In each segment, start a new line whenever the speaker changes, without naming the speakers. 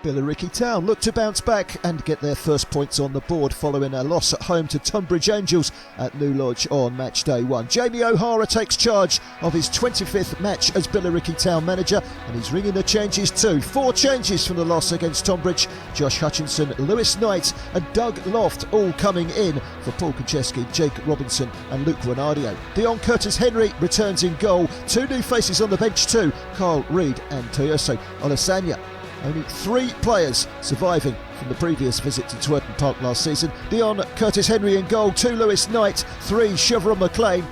Billericay Town look to bounce back and get their first points on the board following a loss at home to Tunbridge Angels at New Lodge on match day 1. Jamie O'Hara takes charge of his 25th match as Billericay Town manager, and he's ringing the changes too. 4 changes from the loss against Tonbridge. Josh Hutchinson, Lewis Knight and Doug Loft all coming in for Paul Konchesky, Jake Robinson and Luke Renadio. Dion Curtis-Henry returns in goal. 2 new faces on the bench too, Carl Reid and Toyoso Olasanya. Only 3 players surviving from the previous visit to Twerton Park last season. Dion Curtis-Henry in goal, 2 Lewis Knight, 3 Chevron McLean,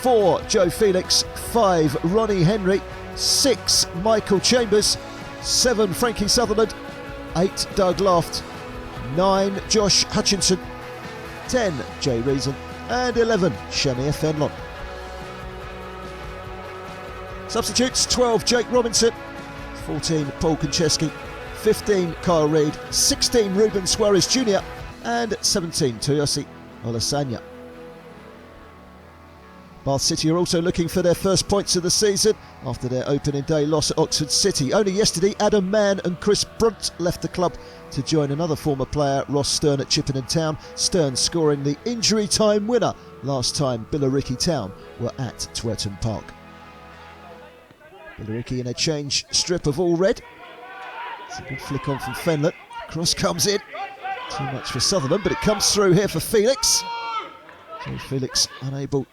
4 Joe Felix, 5 Ronnie Henry, 6 Michael Chambers, 7 Frankie Sutherland, 8 Doug Loft, 9 Josh Hutchinson, 10 Jay Reason and 11 Shamir Fenlon. Substitutes: 12 Jake Robinson, 14 Paul Konchesky, 15 Kyle Reid, 16 Ruben Suarez Jr. and 17 Toyosi Olasanya. Bath City are also looking for their first points of the season after their opening day loss at Oxford City. Only yesterday, Adam Mann and Chris Brunt left the club to join another former player, Ross Stern, at Chippenham Town. Stern scoring the injury time winner last time Billericay Town were at Twerton Park. Billericay in a change strip of all red. It's a good flick on from Fenlon. Cross comes in. Too much for Sutherland, but it comes through here for Felix. So Felix unable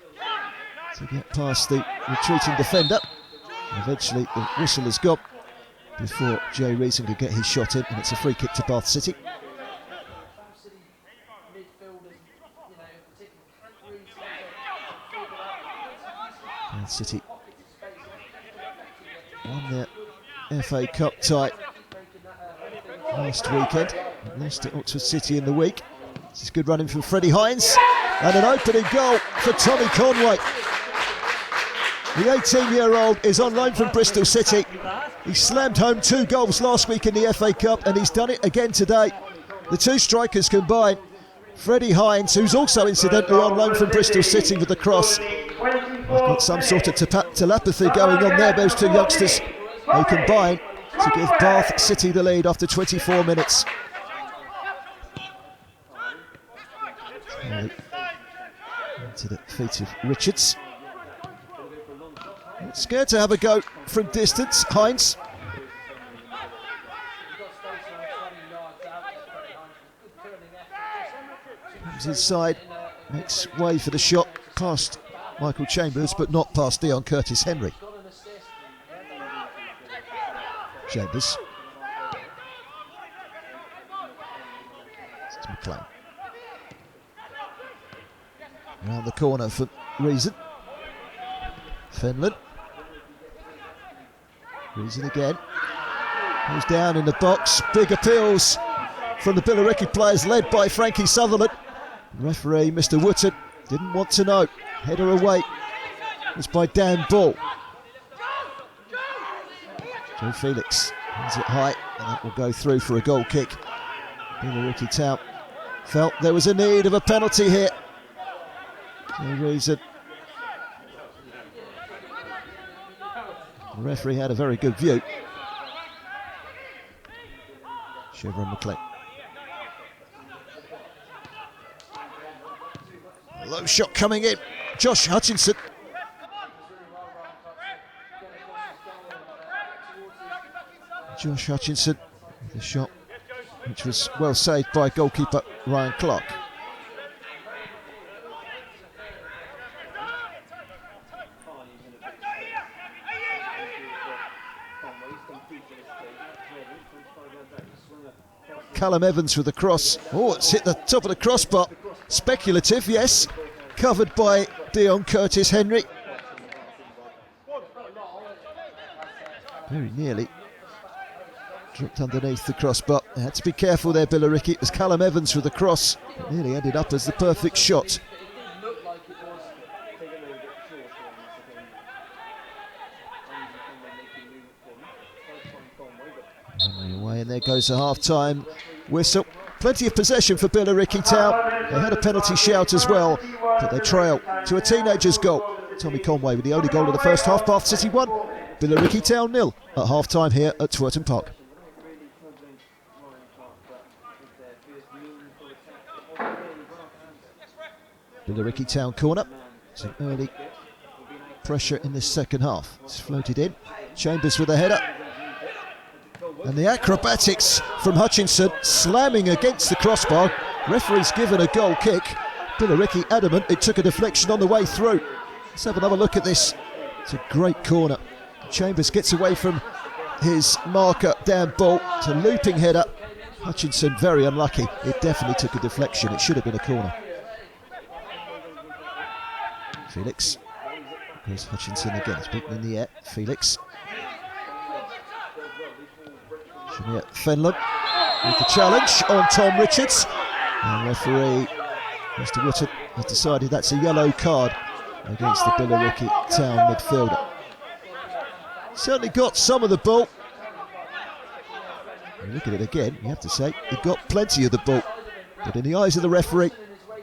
to get past the retreating defender. Eventually the whistle has gone before Jay Reason could get his shot in, and it's a free kick to Bath City. Bath City won their FA Cup tie last weekend, lost to Oxford City in the week. This is good running from Freddie Hines, and an opening goal for Tommy Conway. The 18-year-old is on loan from Bristol City. He slammed home 2 goals last week in the FA Cup, and he's done it again today. The 2 strikers combined. Freddie Hines, who's also incidentally on loan from Bristol City with the cross. I've got some sort of telepathy going on there, those 2 youngsters who combine to give Bath City the lead after 24 minutes. To the feet of Richards. Scared to have a go from distance, Hines. Comes inside, makes way for the shot past Michael Chambers, but not past Dion Curtis-Henry. Chambers. It's McLean. Around the corner for Reason. Fenlon. Reason again. Goes down in the box. Big appeals from the Billericay players led by Frankie Sutherland. Referee Mr. Wootton didn't want to know. Header away. It's by Dan Ball. Joe Felix hands it high, and that will go through for a goal kick. Billericay Town felt there was a need of a penalty here. No reason. The referee had a very good view. Chevron McLean. Low shot coming in. Josh Hutchinson. Josh Hutchinson with the shot, which was well saved by goalkeeper Ryan Clark. Callum Evans with the cross. Oh, it's hit the top of the crossbar. Speculative, yes. Covered by Dion Curtis-Henry. Very nearly dropped underneath the crossbar. They had to be careful there, Billericay. It was Callum Evans with the cross. It nearly ended up as the perfect shot. Away, and there goes the half-time whistle. Plenty of possession for Billericay Town. They had a penalty shout as well, but they trail to a teenager's goal. Tommy Conway with the only goal of the first half. Bath City 1, Billericay Town 0 at half-time here at Twerton Park. Billericay Town corner. Some early pressure in this second half. It's floated in. Chambers with a header. And the acrobatics from Hutchinson slamming against the crossbar. Referee's given a goal kick. Billericay adamant it took a deflection on the way through. Let's have another look at this. It's a great corner. Chambers gets away from his marker, down ball. It's a looping header. Hutchinson very unlucky. It definitely took a deflection. It should have been a corner. Felix. Here's Hutchinson again. It's beaten in the air. Felix. Shamir Fenlon with the challenge on Tom Richards. And referee, Mr. Wootton, has decided that's a yellow card against the Billericay Town midfielder. Certainly got some of the ball. You look at it again, you have to say, he got plenty of the ball. But in the eyes of the referee,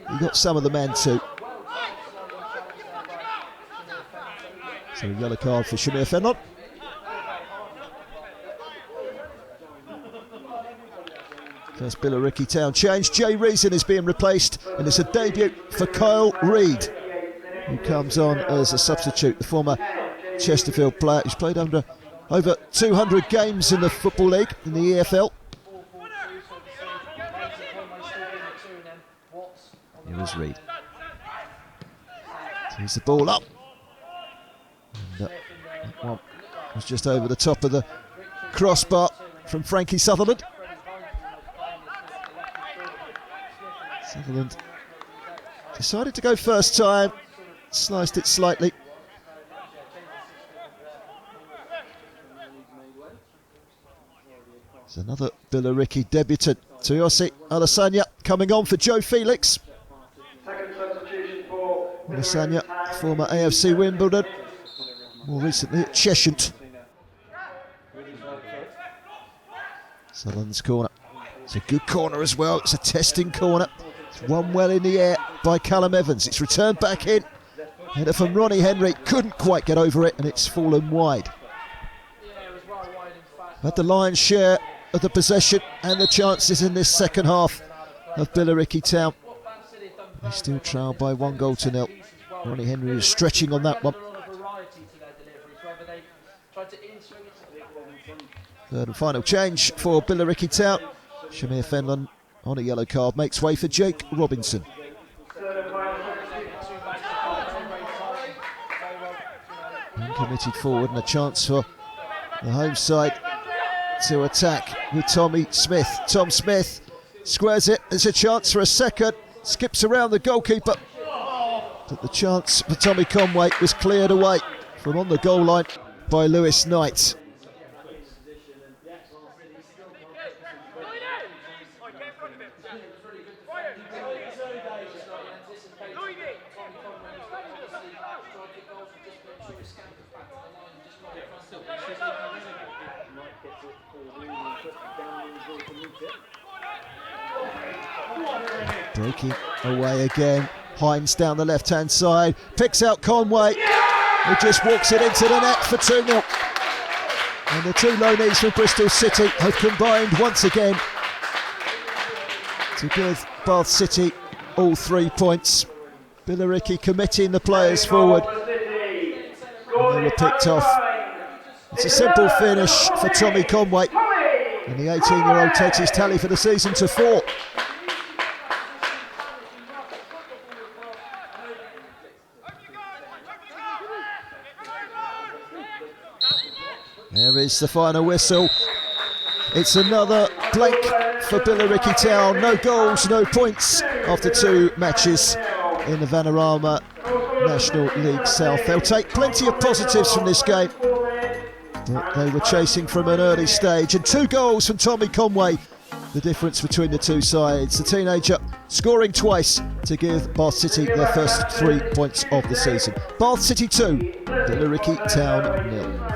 he got some of the man too. So a yellow card for Shamir Fenlon. First Billericay Town change. Jay Reason is being replaced, and it's a debut for Kyle Reid, who comes on as a substitute. The former Chesterfield player who's played under over 200 games in the Football League, in the EFL. Here is Reid. Here's the ball up. And, that one was just over the top of the crossbar from Frankie Sutherland. Sutherland decided to go first time, sliced it slightly. There's another Billericay debutant, Tuyosi Alasanya, coming on for Joe Felix. Alasanya, former AFC Wimbledon, more recently at Cheshire. Sutherland's corner. It's a good corner as well. It's a testing corner. It's one well in the air by Callum Evans. It's returned back in. Header from Ronnie Henry. Couldn't quite get over it, and it's fallen wide. Had the lion's share of the possession and the chances in this second half of Billericay Town. They still trail by 1-0. Ronnie Henry is stretching on that one. Third and final change for Billericay Town. Shamir Fenlon on a yellow card makes way for Jake Robinson. Uncommitted forward and a chance for the home side to attack with Tommy Smith. Tom Smith squares it. There's a chance for a second. Skips around the goalkeeper. But the chance for Tommy Conway was cleared away from on the goal line by Lewis Knight. Breaking away again. Hines down the left-hand side, picks out Conway, who just walks it into the net for 2-0. And the two loanees from Bristol City have combined once again to give Bath City all 3 points. Billericay committing the players forward, and they were picked off. It's a simple finish for Tommy Conway, and the 18-year-old takes his tally for the season to 4. There is the final whistle. It's another blank for Billericay Town. No goals, no points after 2 matches in the Vanarama National League South. They'll take plenty of positives from this game, but they were chasing from an early stage. And 2 goals from Tommy Conway, the difference between the two sides. The teenager scoring twice to give Bath City their first 3 points of the season. Bath City 2, Billericay Town 0.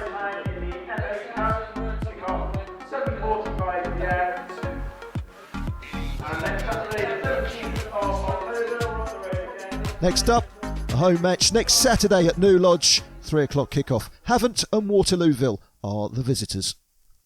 Next up, a home match next Saturday at New Lodge, 3 o'clock kickoff. Havant and Waterlooville are the visitors.